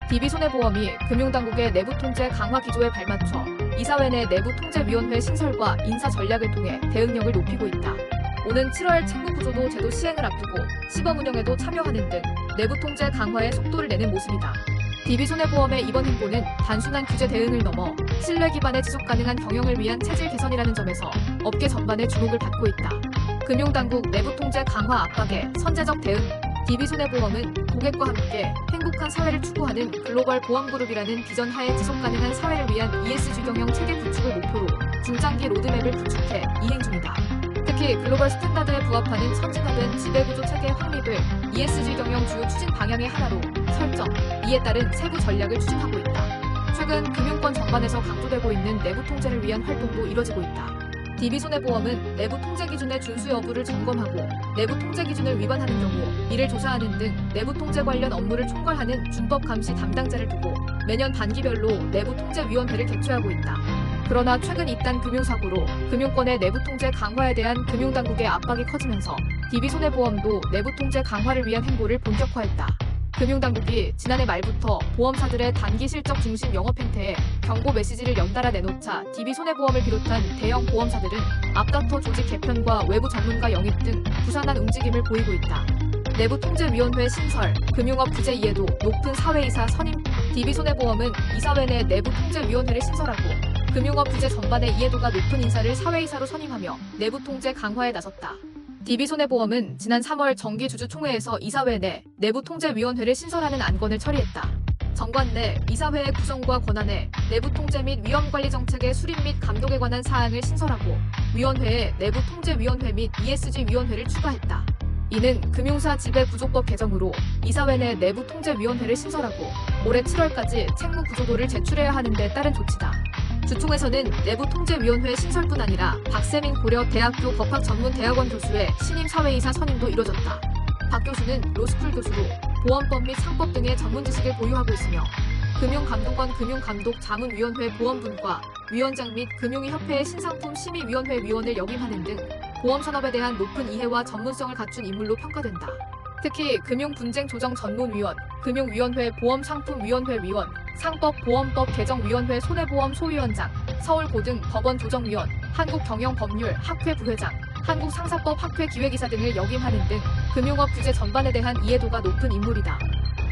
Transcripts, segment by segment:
DB손해보험이 금융당국의 내부통제 강화 기조에 발맞춰 이사회 내 내부통제위원회 신설과 인사 전략을 통해 대응력을 높이고 있다. 오는 7월 책무구조도 제도 시행을 앞두고 시범 운영에도 참여하는 등 내부통제 강화에 속도를 내는 모습이다. DB손해보험의 이번 행보는 단순한 규제 대응을 넘어 신뢰 기반의 지속 가능한 경영을 위한 체질 개선이라는 점에서 업계 전반의 주목을 받고 있다. 금융당국 내부통제 강화 압박에 선제적 대응. DB손해보험은 고객과 함께 행복한 사회를 추구하는 글로벌 보험그룹이라는 비전 하에 지속 가능한 사회를 위한 ESG 경영 체계 구축을 목표로 중장기 로드맵을 구축해 이행 중이다. 특히 글로벌 스탠다드에 부합하는 선진화된 지배구조 체계 확립을 ESG 경영 주요 추진 방향의 하나로 설정, 이에 따른 세부 전략을 추진하고 있다. 최근 금융권 전반에서 강조되고 있는 내부 통제를 위한 활동도 이뤄지고 있다. DB손해보험은 내부 통제 기준의 준수 여부를 점검하고 내부 통제 기준을 위반하는 경우 이를 조사하는 등 내부 통제 관련 업무를 총괄하는 준법 감시 담당자를 두고 매년 반기별로 내부 통제위원회를 개최하고 있다. 그러나 최근 잇단 금융사고로 금융권의 내부 통제 강화에 대한 금융당국의 압박이 커지면서 DB손해보험도 내부 통제 강화를 위한 행보를 본격화했다. 금융당국이 지난해 말부터 보험사들의 단기 실적 중심 영업 행태에 경고 메시지를 연달아 내놓자 DB손해보험을 비롯한 대형 보험사들은 앞다퉈 조직 개편과 외부 전문가 영입 등 부산한 움직임을 보이고 있다. 내부통제위원회 신설, 금융업 규제 이해도 높은 사회이사 선임. DB손해보험은 이사회 내 내부통제위원회를 신설하고 금융업 규제 전반의 이해도가 높은 인사를 사회이사로 선임하며 내부통제 강화에 나섰다. DB손해보험은 지난 3월 정기주주총회에서 이사회 내 내부통제위원회를 신설하는 안건을 처리했다. 정관 내 이사회의 구성과 권한에 내부통제 및 위험관리 정책의 수립 및 감독에 관한 사항을 신설하고 위원회에 내부통제위원회 및 ESG위원회를 추가했다. 이는 금융사 지배구조법 개정으로 이사회 내 내부통제위원회를 신설하고 올해 7월까지 책무구조도를 제출해야 하는 데 따른 조치다. 주총에서는 내부통제위원회 신설뿐 아니라 박세민 고려대학교 법학전문대학원 교수의 신임 사회이사 선임도 이뤄졌다. 박 교수는 로스쿨 교수로 보험법 및 상법 등의 전문 지식을 보유하고 있으며 금융감독원 금융감독자문위원회 보험분과 위원장 및 금융위협회의 신상품 심의위원회 위원을 역임하는 등 보험산업에 대한 높은 이해와 전문성을 갖춘 인물로 평가된다. 특히 금융분쟁조정전문위원, 금융위원회 보험상품위원회 위원, 상법보험법 개정위원회 손해보험 소위원장, 서울고등 법원조정위원, 한국경영법률학회 부회장, 한국상사법 학회 기획이사 등을 역임하는 등 금융업 규제 전반에 대한 이해도가 높은 인물이다.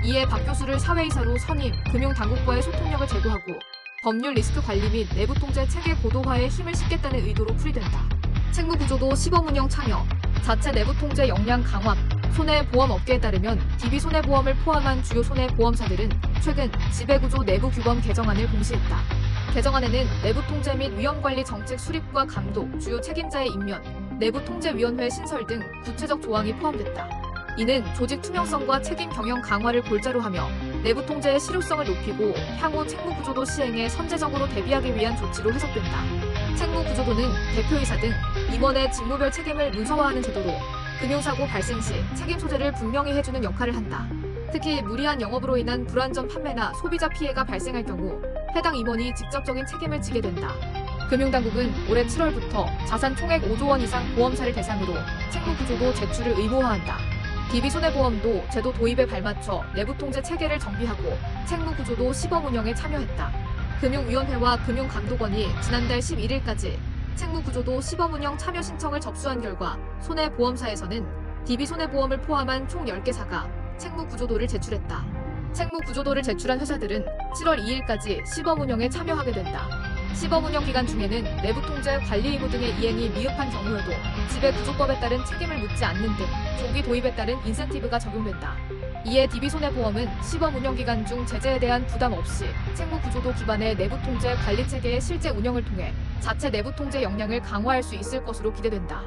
이에 박 교수를 사회이사로 선임, 금융당국과의 소통력을 제고하고 법률 리스크 관리 및 내부통제 체계 고도화에 힘을 싣겠다는 의도로 풀이된다. 책무구조도 시범운영 참여, 자체 내부통제 역량 강화. 손해보험업계에 따르면 DB손해보험을 포함한 주요 손해보험사들은 최근 지배구조 내부규범 개정안을 공시했다. 개정안에는 내부통제 및 위험관리 정책 수립과 감독, 주요 책임자의 임면, 내부통제위원회 신설 등 구체적 조항이 포함됐다. 이는 조직 투명성과 책임 경영 강화를 골자로 하며 내부통제의 실효성을 높이고 향후 책무구조도 시행에 선제적으로 대비하기 위한 조치로 해석된다. 책무구조도는 대표이사 등 임원의 직무별 책임을 문서화하는 제도로 금융사고 발생 시 책임 소재를 분명히 해주는 역할을 한다. 특히 무리한 영업으로 인한 불안전 판매나 소비자 피해가 발생할 경우 해당 임원이 직접적인 책임을 지게 된다. 금융당국은 올해 7월부터 자산 총액 5조 원 이상 보험사를 대상으로 책무구조도 제출을 의무화한다. DB손해보험도 제도 도입에 발맞춰 내부통제 체계를 정비하고 책무구조도 시범운영에 참여했다. 금융위원회와 금융감독원이 지난달 11일까지 책무구조도 시범운영 참여 신청을 접수한 결과 손해보험사에서는 DB손해보험을 포함한 총 10개사가 책무구조도를 제출했다. 책무구조도를 제출한 회사들은 7월 2일까지 시범운영에 참여하게 된다. 시범운영 기간 중에는 내부통제 관리 의무 등의 이행이 미흡한 경우에도 지배구조법에 따른 책임을 묻지 않는 등 조기 도입에 따른 인센티브가 적용된다. 이에 DB손해보험은 시범운영 기간 중 제재에 대한 부담 없이 책무구조도 기반의 내부통제 관리체계의 실제 운영을 통해 자체 내부통제 역량을 강화할 수 있을 것으로 기대된다.